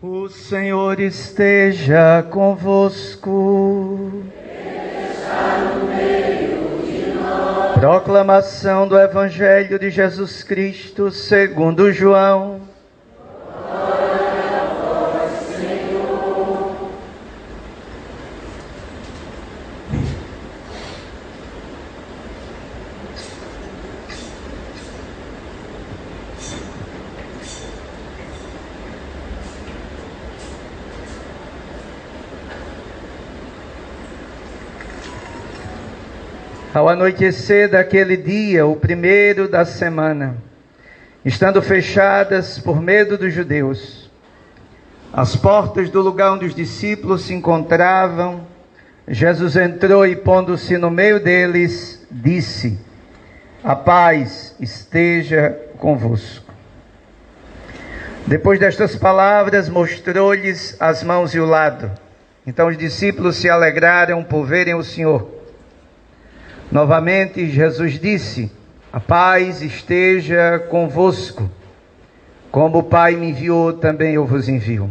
O Senhor esteja convosco. Está no meio de nós. Proclamação do Evangelho de Jesus Cristo segundo João. Glória a vós, Senhor. Ao anoitecer daquele dia, o primeiro da semana, estando fechadas por medo dos judeus, as portas do lugar onde os discípulos se encontravam, Jesus entrou e, pondo-se no meio deles, disse: a paz esteja convosco. Depois destas palavras, mostrou-lhes as mãos e o lado. Então os discípulos se alegraram por verem o Senhor. Novamente Jesus disse: a paz esteja convosco. Como o Pai me enviou, também eu vos envio.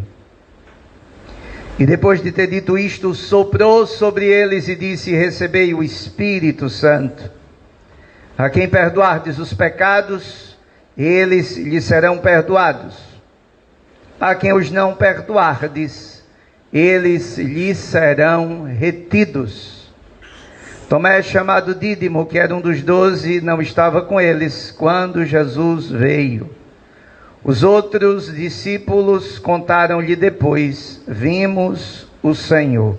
E depois de ter dito isto, soprou sobre eles e disse: recebei o Espírito Santo. A quem perdoardes os pecados, eles lhes serão perdoados. A quem os não perdoardes, eles lhes serão retidos. Tomé, chamado Dídimo, que era um dos 12, não estava com eles quando Jesus veio. Os outros discípulos contaram-lhe depois: vimos o Senhor.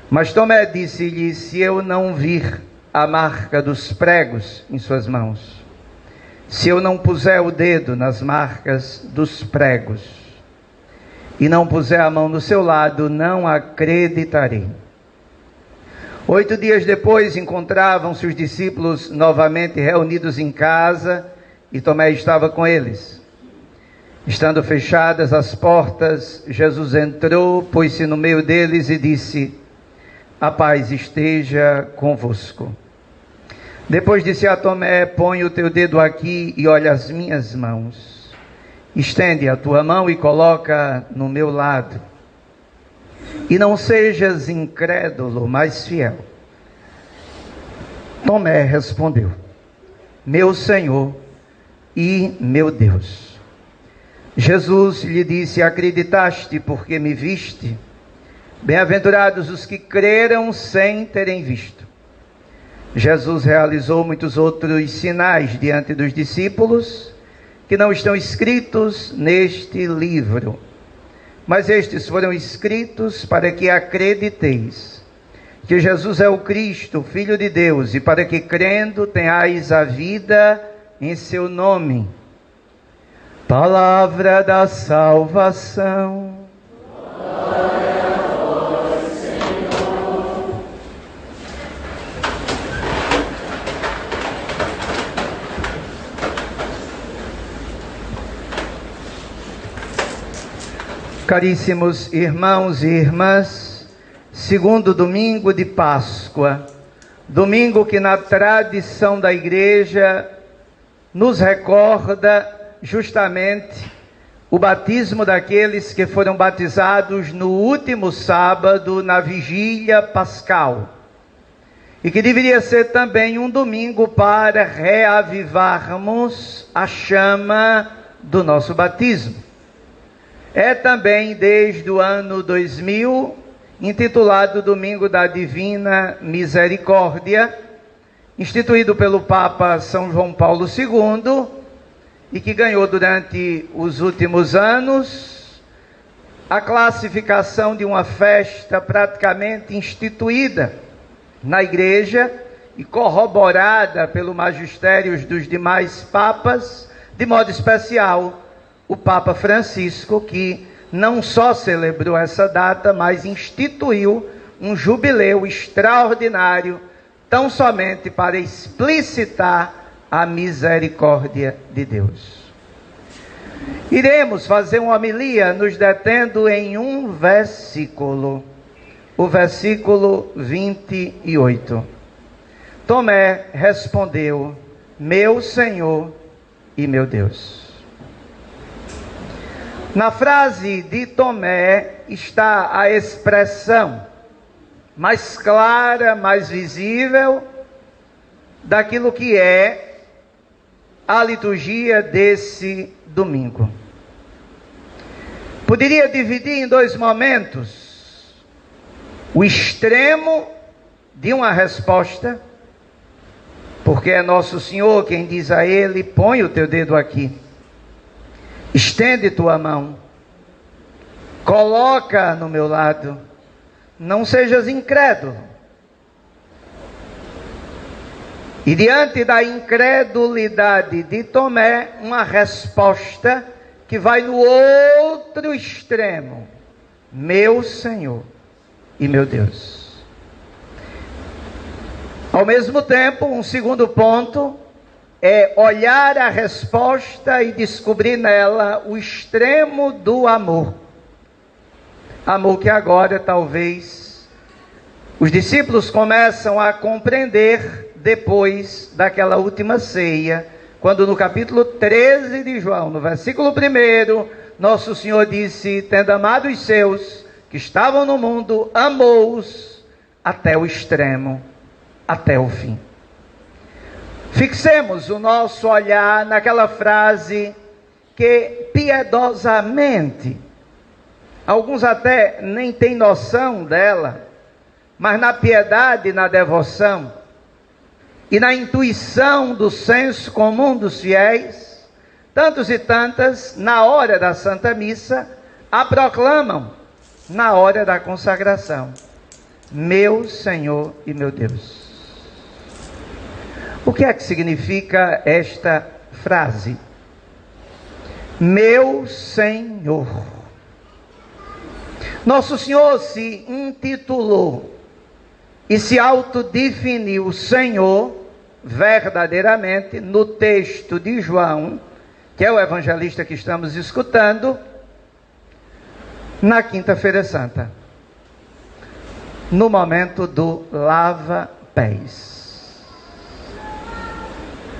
Mas Tomé disse-lhe: se eu não vir a marca dos pregos em suas mãos, se eu não puser o dedo nas marcas dos pregos, e não puser a mão no seu lado, não acreditarei. 8 dias depois, encontravam-se os discípulos novamente reunidos em casa, e Tomé estava com eles. Estando fechadas as portas, Jesus entrou, pôs-se no meio deles e disse: a paz esteja convosco. Depois disse a Tomé: põe o teu dedo aqui e olha as minhas mãos. Estende a tua mão e coloca no meu lado. E não sejas incrédulo, mas fiel. Tomé respondeu: meu Senhor e meu Deus. Jesus lhe disse: acreditaste porque me viste? Bem-aventurados os que creram sem terem visto. Jesus realizou muitos outros sinais diante dos discípulos, que não estão escritos neste livro. Mas estes foram escritos para que acrediteis que Jesus é o Cristo, Filho de Deus, e para que, crendo, tenhais a vida em seu nome. Palavra da salvação. Glória a vós, Senhor. Caríssimos irmãos e irmãs, segundo domingo de Páscoa, domingo que na tradição da Igreja nos recorda justamente o batismo daqueles que foram batizados no último sábado, na vigília pascal, e que deveria ser também um domingo para reavivarmos a chama do nosso batismo. É também desde o ano 2000, intitulado Domingo da Divina Misericórdia, instituído pelo Papa São João Paulo II, e que ganhou durante os últimos anos a classificação de uma festa praticamente instituída na Igreja e corroborada pelo magistério dos demais papas, de modo especial o Papa Francisco, que não só celebrou essa data, mas instituiu um jubileu extraordinário, tão somente para explicitar a misericórdia de Deus. Iremos fazer uma homilia nos detendo em um versículo, o versículo 28. Tomé respondeu: meu Senhor e meu Deus. Na frase de Tomé está a expressão mais clara, mais visível daquilo que é a liturgia desse domingo. Poderia dividir em dois momentos: o extremo de uma resposta, porque é nosso Senhor quem diz a ele: põe o teu dedo aqui, estende tua mão, coloca no meu lado, não sejas incrédulo. E diante da incredulidade de Tomé, uma resposta que vai no outro extremo: meu Senhor e meu Deus. Ao mesmo tempo, um segundo ponto é olhar a resposta e descobrir nela o extremo do amor. Amor que agora talvez os discípulos começam a compreender depois daquela última ceia, quando no capítulo 13 de João, no versículo 1, nosso Senhor disse: tendo amado os seus que estavam no mundo, amou-os até o extremo, até o fim. Fixemos o nosso olhar naquela frase que piedosamente, alguns até nem têm noção dela, mas na piedade, na devoção e na intuição do senso comum dos fiéis, tantos e tantas, na hora da Santa Missa, a proclamam na hora da consagração: meu Senhor e meu Deus. O que é que significa esta frase? Meu Senhor. Nosso Senhor se intitulou e se autodefiniu Senhor verdadeiramente no texto de João, que é o evangelista que estamos escutando, na Quinta-feira Santa, no momento do lava-pés.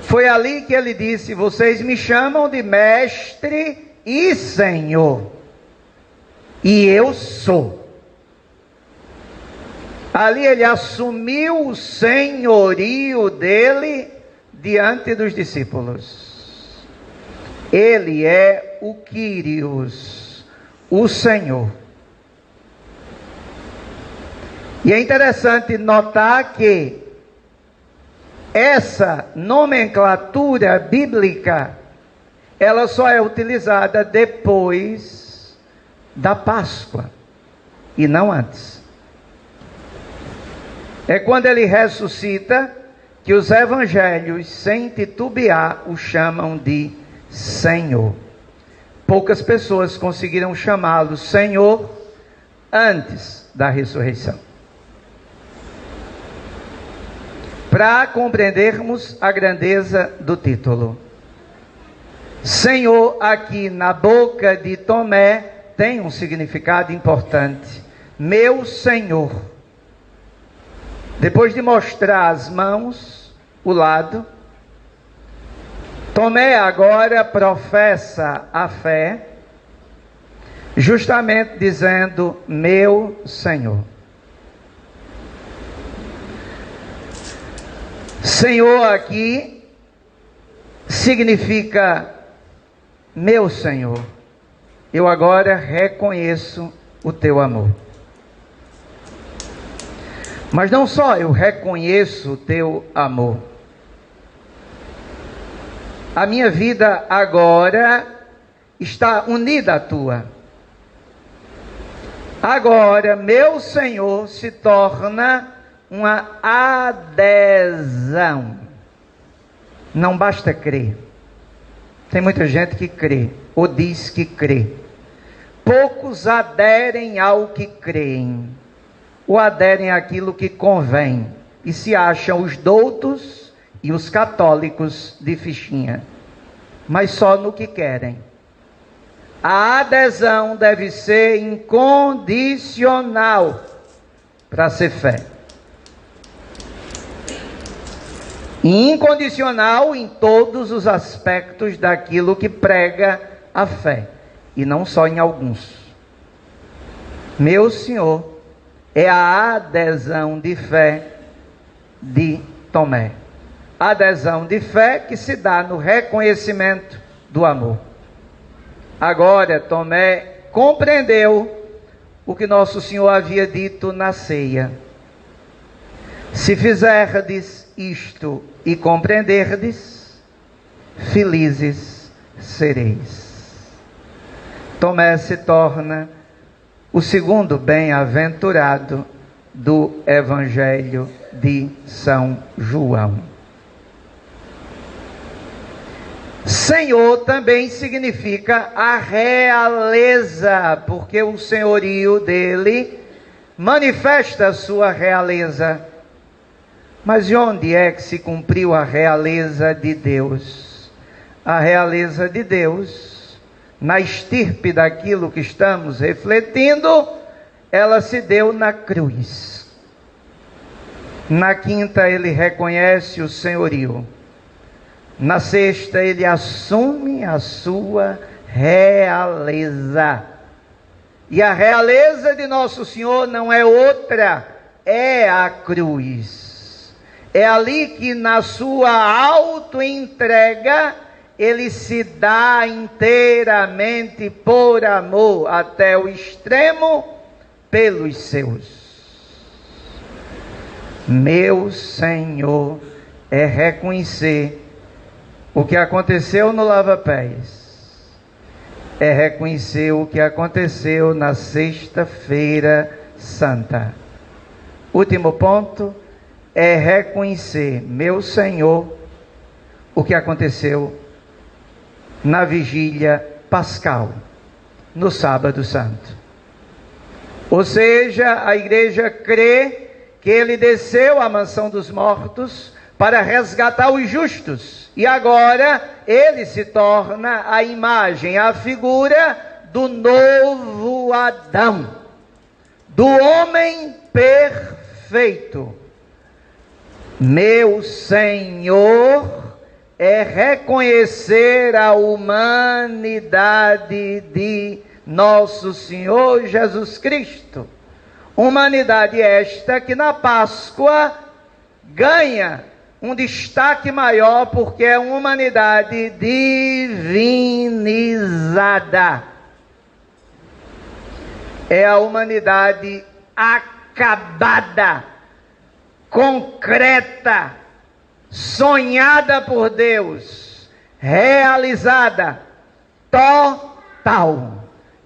Foi ali que ele disse: vocês me chamam de mestre e Senhor, e eu sou. Ali ele assumiu o senhorio dele diante dos discípulos. Ele é o Kyrios, o Senhor. E é interessante notar que essa nomenclatura bíblica, ela só é utilizada depois da Páscoa e não antes. É quando ele ressuscita que os evangelhos, sem titubear, o chamam de Senhor. Poucas pessoas conseguiram chamá-lo Senhor antes da ressurreição. Para compreendermos a grandeza do título, Senhor, aqui na boca de Tomé, tem um significado importante. Meu Senhor. Depois de mostrar as mãos, o lado, Tomé agora professa a fé, justamente dizendo: meu Senhor. Senhor aqui significa: meu Senhor, eu agora reconheço o teu amor. Mas não só eu reconheço o teu amor, a minha vida agora está unida à tua. Agora, meu Senhor se torna uma adesão. Não basta crer. Tem muita gente que crê, ou diz que crê. Poucos aderem ao que creem, ou aderem àquilo que convém, e se acham os doutos e os católicos de fichinha, mas só no que querem. A adesão deve ser incondicional para ser fé. E incondicional em todos os aspectos daquilo que prega a fé. e não só em alguns. Meu Senhor é a adesão de fé de Tomé. Adesão de fé que se dá no reconhecimento do amor. Agora Tomé compreendeu o que nosso Senhor havia dito na ceia. Se fizerdes isto e compreenderdes, felizes sereis. Tomé se torna o segundo bem-aventurado do Evangelho de São João. Senhor também significa a realeza, porque o senhorio dele manifesta a sua realeza. Mas de onde é que se cumpriu a realeza de Deus? A realeza de Deus, na estirpe daquilo que estamos refletindo, ela se deu na cruz. Na quinta ele reconhece o senhorio. Na sexta ele assume a sua realeza. E a realeza de nosso Senhor não é outra, é a cruz. É ali que na sua auto-entrega ele se dá inteiramente por amor até o extremo pelos seus. Meu Senhor é reconhecer o que aconteceu no lava-pés, é reconhecer o que aconteceu na Sexta-feira Santa. Último ponto, é reconhecer, meu Senhor, o que aconteceu na vigília pascal, no sábado santo. Ou seja, a igreja crê que ele desceu à mansão dos mortos para resgatar os justos. E agora ele se torna a imagem, a figura do novo Adão, do homem perfeito. Meu Senhor é reconhecer a humanidade de nosso Senhor Jesus Cristo. Humanidade esta que na Páscoa ganha um destaque maior, porque é uma humanidade divinizada. É a humanidade acabada, concreta, sonhada por Deus, realizada, total.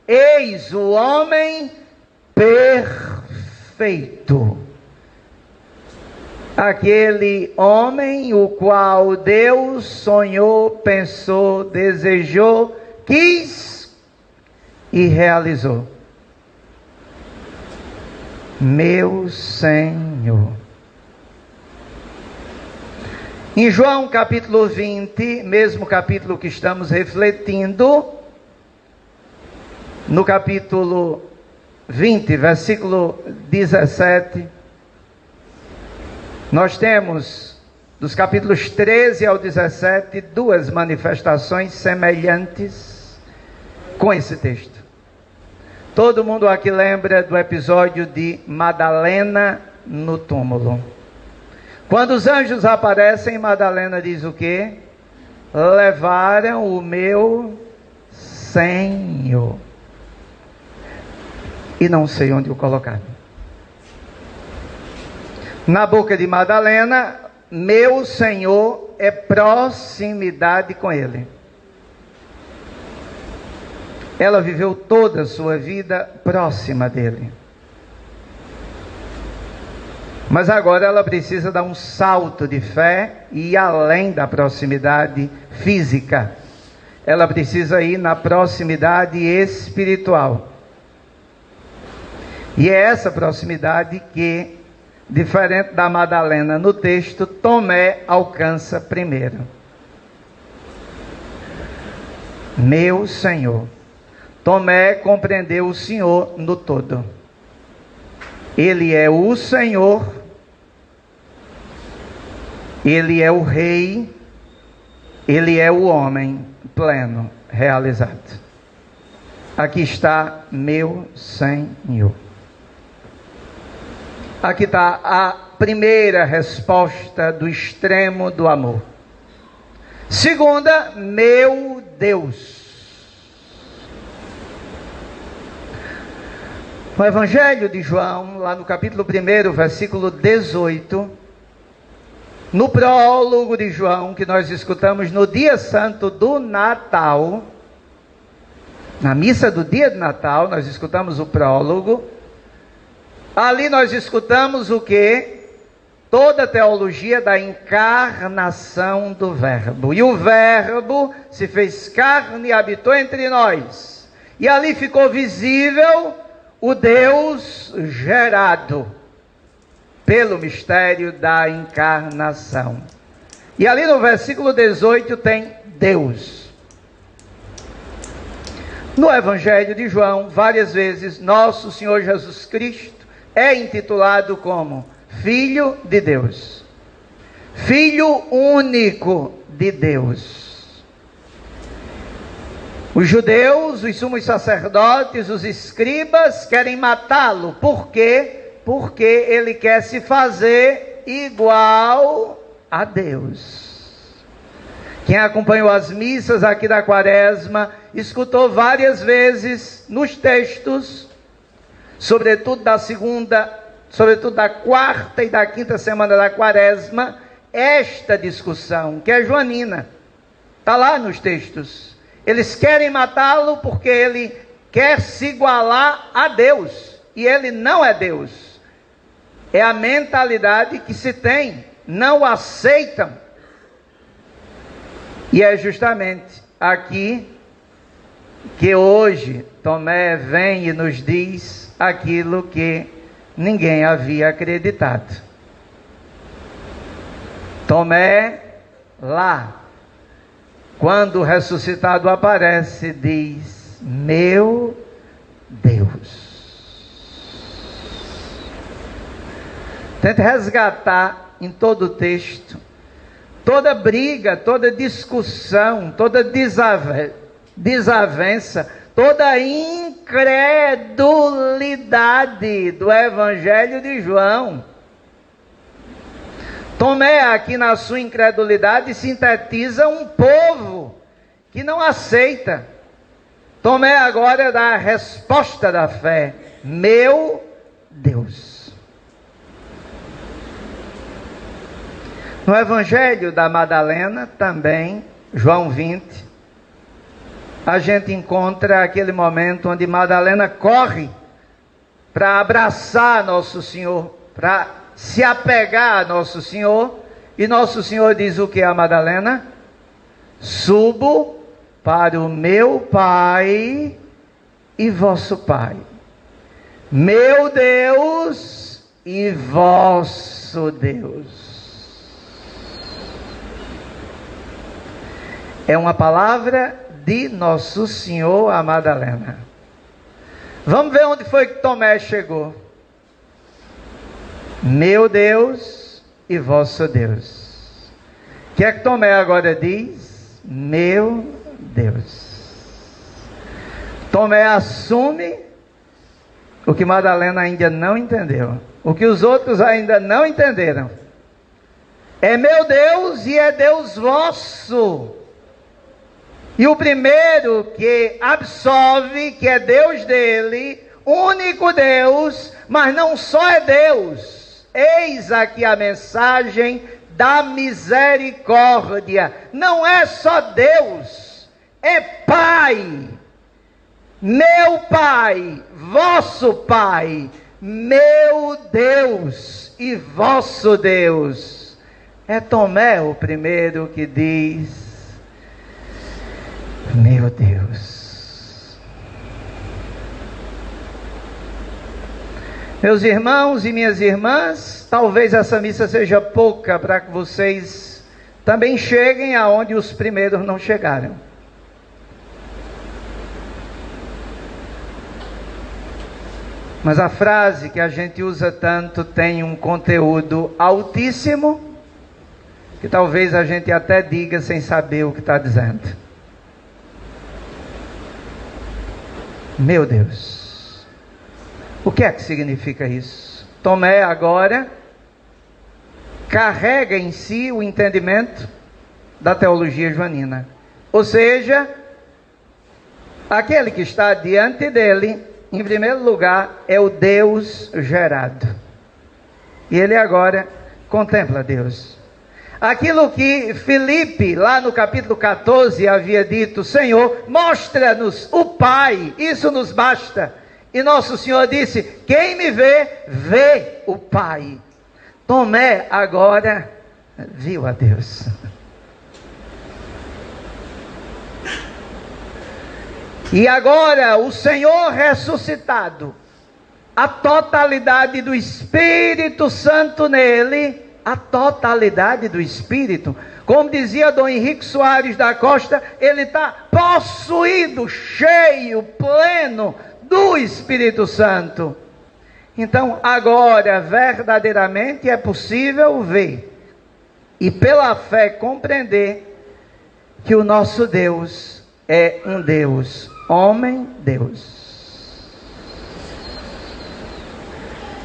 Eis o homem perfeito. Aquele homem o qual Deus sonhou, pensou, desejou, quis e realizou. Meu Senhor. Em João capítulo 20, mesmo capítulo que estamos refletindo, no capítulo 20, versículo 17, nós temos, dos capítulos 13 ao 17, duas manifestações semelhantes com esse texto. Todo mundo aqui lembra do episódio de Madalena no túmulo. Quando os anjos aparecem, Madalena diz o quê? Levaram o meu Senhor. E não sei onde o colocaram. Na boca de Madalena, meu Senhor é proximidade com Ele. Ela viveu toda a sua vida próxima dele. Mas agora ela precisa dar um salto de fé e ir além da proximidade física. Ela precisa ir na proximidade espiritual. E é essa proximidade que, diferente da Madalena no texto, Tomé alcança primeiro. Meu Senhor. Tomé compreendeu o Senhor no todo. Ele é o Senhor, Ele é o Rei, Ele é o homem pleno, realizado. Aqui está meu Senhor. Aqui está a primeira resposta do extremo do amor. Segunda, meu Deus. O Evangelho de João, lá no capítulo 1, versículo 18, no prólogo de João, que nós escutamos no dia santo do Natal, na missa do dia de Natal, nós escutamos o prólogo. Ali nós escutamos o quê? Toda a teologia da encarnação do Verbo. E o Verbo se fez carne e habitou entre nós. E ali ficou visível o Deus gerado pelo mistério da encarnação. E ali no versículo 18 tem Deus. No Evangelho de João, várias vezes, nosso Senhor Jesus Cristo é intitulado como Filho de Deus. Filho único de Deus. Os judeus, os sumos sacerdotes, os escribas querem matá-lo. Por quê? Porque ele quer se fazer igual a Deus. Quem acompanhou as missas aqui da Quaresma, escutou várias vezes nos textos, sobretudo da quarta e da quinta semana da Quaresma, esta discussão, que é joanina. Está lá nos textos. Eles querem matá-lo porque ele quer se igualar a Deus. E ele não é Deus. É a mentalidade que se tem. Não aceitam. E é justamente aqui que hoje Tomé vem e nos diz aquilo que ninguém havia acreditado. Tomé, lá, quando o ressuscitado aparece, diz: meu Deus. Tente resgatar em todo o texto, toda briga, toda discussão, toda desavença, toda incredulidade do Evangelho de João. Tomé, aqui na sua incredulidade, sintetiza um povo que não aceita. Tomé agora dá a resposta da fé: meu Deus. No Evangelho da Madalena, também, João 20, a gente encontra aquele momento onde Madalena corre para abraçar Nosso Senhor, para se apegar a Nosso Senhor, e Nosso Senhor diz o que a Madalena? Subo para o meu Pai e vosso Pai, meu Deus e vosso Deus. É uma palavra de Nosso Senhor a Madalena. Vamos ver onde foi que Tomé chegou. Meu Deus e vosso Deus. O que é que Tomé agora diz? Meu Deus. Tomé assume o que Madalena ainda não entendeu, o que os outros ainda não entenderam. É meu Deus e é Deus vosso. E o primeiro que absolve que é Deus dele, único Deus, mas não só é Deus. Eis aqui a mensagem da misericórdia. Não é só Deus, é Pai. Meu Pai, vosso Pai, meu Deus e vosso Deus. É Tomé o primeiro que diz: meu Deus. Meus irmãos e minhas irmãs, talvez essa missa seja pouca para que vocês também cheguem aonde os primeiros não chegaram. Mas a frase que a gente usa tanto tem um conteúdo altíssimo, que talvez a gente até diga sem saber o que está dizendo. Meu Deus, o que é que significa isso? Tomé agora carrega em si o entendimento da teologia joanina. Ou seja, aquele que está diante dele, em primeiro lugar, é o Deus gerado. E ele agora contempla Deus. Aquilo que Filipe, lá no capítulo 14, havia dito: Senhor, mostra-nos o Pai, isso nos basta. E nosso Senhor disse: quem me vê, vê o Pai. Tomé agora viu a Deus. E agora o Senhor ressuscitado, a totalidade do Espírito Santo nele, a totalidade do Espírito, como dizia Dom Henrique Soares da Costa, ele está possuído, cheio, pleno do Espírito Santo. Então agora verdadeiramente é possível ver e pela fé compreender que o nosso Deus é um Deus, homem-Deus.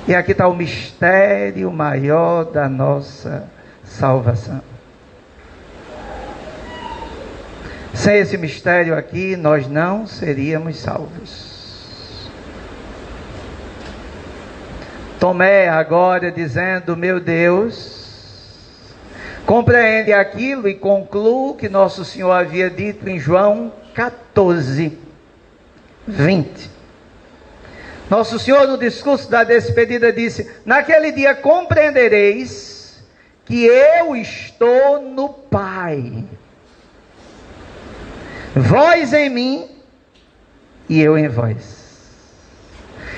E aqui está o mistério maior da nossa salvação. Sem esse mistério aqui, nós não seríamos salvos. Tomé agora dizendo: meu Deus, compreende aquilo e concluo que nosso Senhor havia dito em João 14, 20. Nosso Senhor, no discurso da despedida, disse: naquele dia compreendereis que eu estou no Pai, vós em mim e eu em vós.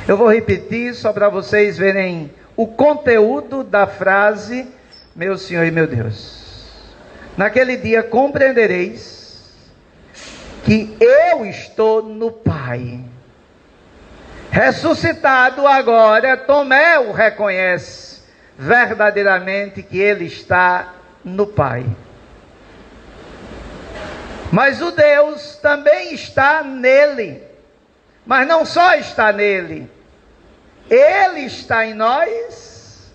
Eu vou repetir só para vocês verem o conteúdo da frase: meu Senhor e meu Deus. Naquele dia compreendereis que eu estou no Pai. Ressuscitado agora, Tomé o reconhece verdadeiramente que ele está no Pai. Mas o Deus também está nele. Mas não só está nele, ele está em nós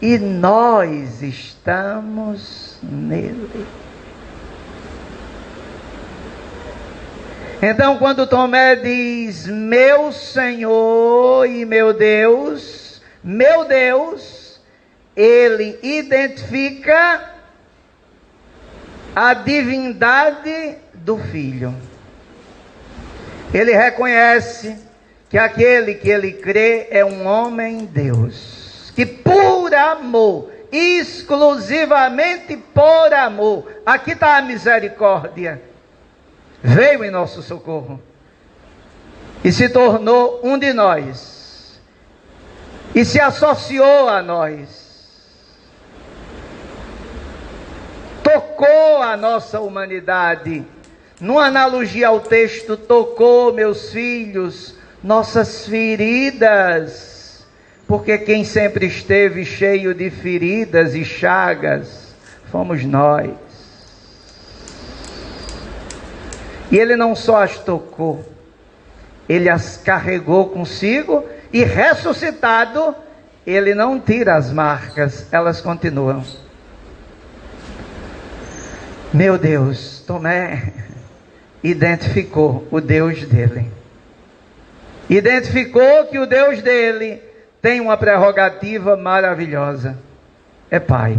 e nós estamos nele. Então, quando Tomé diz: meu Senhor e meu Deus, ele identifica a divindade do Filho. Ele reconhece que aquele que ele crê é um homem-Deus, que por amor, exclusivamente por amor, aqui está a misericórdia, veio em nosso socorro e se tornou um de nós e se associou a nós, tocou a nossa humanidade. Numa analogia ao texto, tocou, meus filhos, nossas feridas, porque quem sempre esteve cheio de feridas e chagas fomos nós. E ele não só as tocou, ele as carregou consigo e ressuscitado, ele não tira as marcas, elas continuam. Meu Deus, Tomé identificou o Deus dele. Identificou que o Deus dele tem uma prerrogativa maravilhosa. É Pai.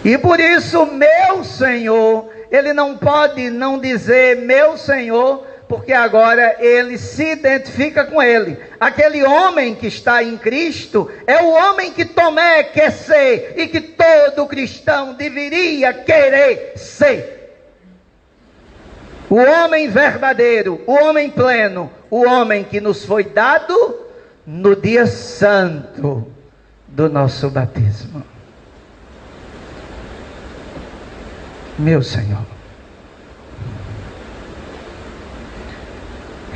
E por isso, meu Senhor, ele não pode não dizer meu Senhor, porque agora ele se identifica com ele. Aquele homem que está em Cristo é o homem que Tomé quer ser e que todo cristão deveria querer ser. O homem verdadeiro, o homem pleno, o homem que nos foi dado no dia santo do nosso batismo. Meu Senhor.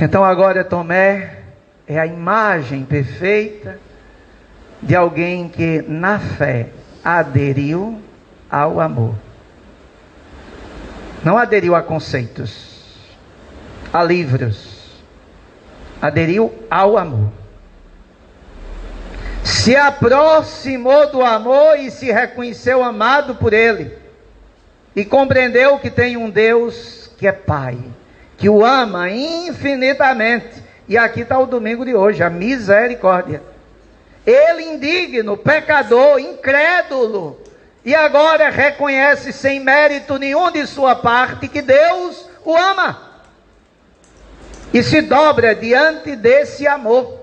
Então agora Tomé é a imagem perfeita de alguém que na fé aderiu ao amor. Não aderiu a conceitos, a livros, aderiu ao amor. Se aproximou do amor e se reconheceu amado por ele. E compreendeu que tem um Deus que é Pai, que o ama infinitamente. E aqui está o domingo de hoje, a misericórdia. Ele indigno, pecador, incrédulo, e agora reconhece sem mérito nenhum de sua parte que Deus o ama. E se dobra diante desse amor.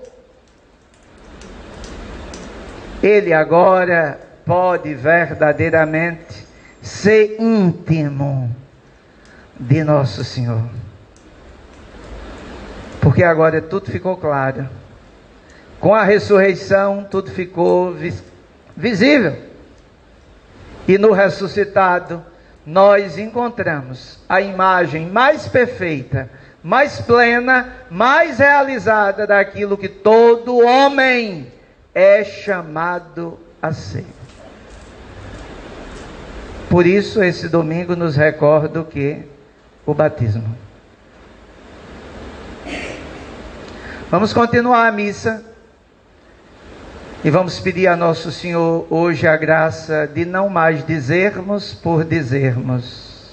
Ele agora pode verdadeiramente ser íntimo de nosso Senhor. Porque agora tudo ficou claro. Com a ressurreição tudo ficou visível. E no ressuscitado nós encontramos a imagem mais perfeita, mais plena, mais realizada daquilo que todo homem é chamado a ser. Por isso esse domingo nos recorda o que? O batismo. Vamos continuar a missa. E vamos pedir a nosso Senhor hoje a graça de não mais dizermos por dizermos,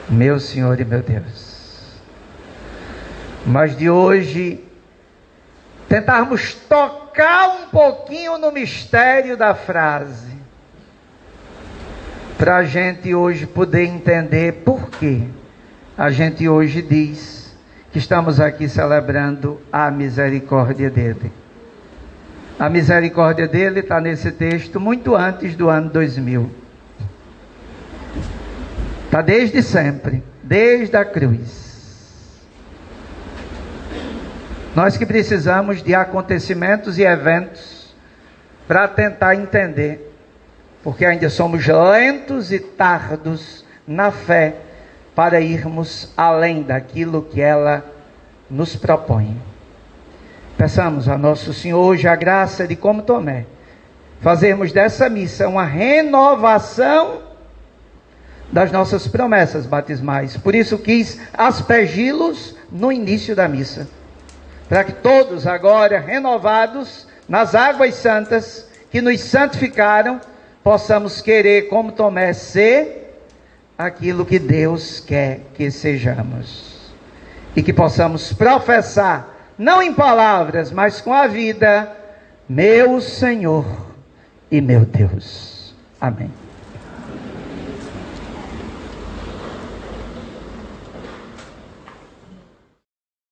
meu Senhor e meu Deus. Mas de hoje tentarmos tocar um pouquinho no mistério da frase, para a gente hoje poder entender por que a gente hoje diz que estamos aqui celebrando a misericórdia dele. A misericórdia dele está nesse texto muito antes do ano 2000. Está desde sempre, desde a cruz. Nós que precisamos de acontecimentos e eventos para tentar entender, porque ainda somos lentos e tardos na fé para irmos além daquilo que ela nos propõe. Peçamos a nosso Senhor hoje a graça de, como Tomé, fazermos dessa missa uma renovação das nossas promessas batismais. Por isso quis aspergi-los no início da missa, para que todos agora renovados nas águas santas que nos santificaram, possamos querer, como Tomé, ser aquilo que Deus quer que sejamos, e que possamos professar, não em palavras, mas com a vida, meu Senhor e meu Deus. Amém.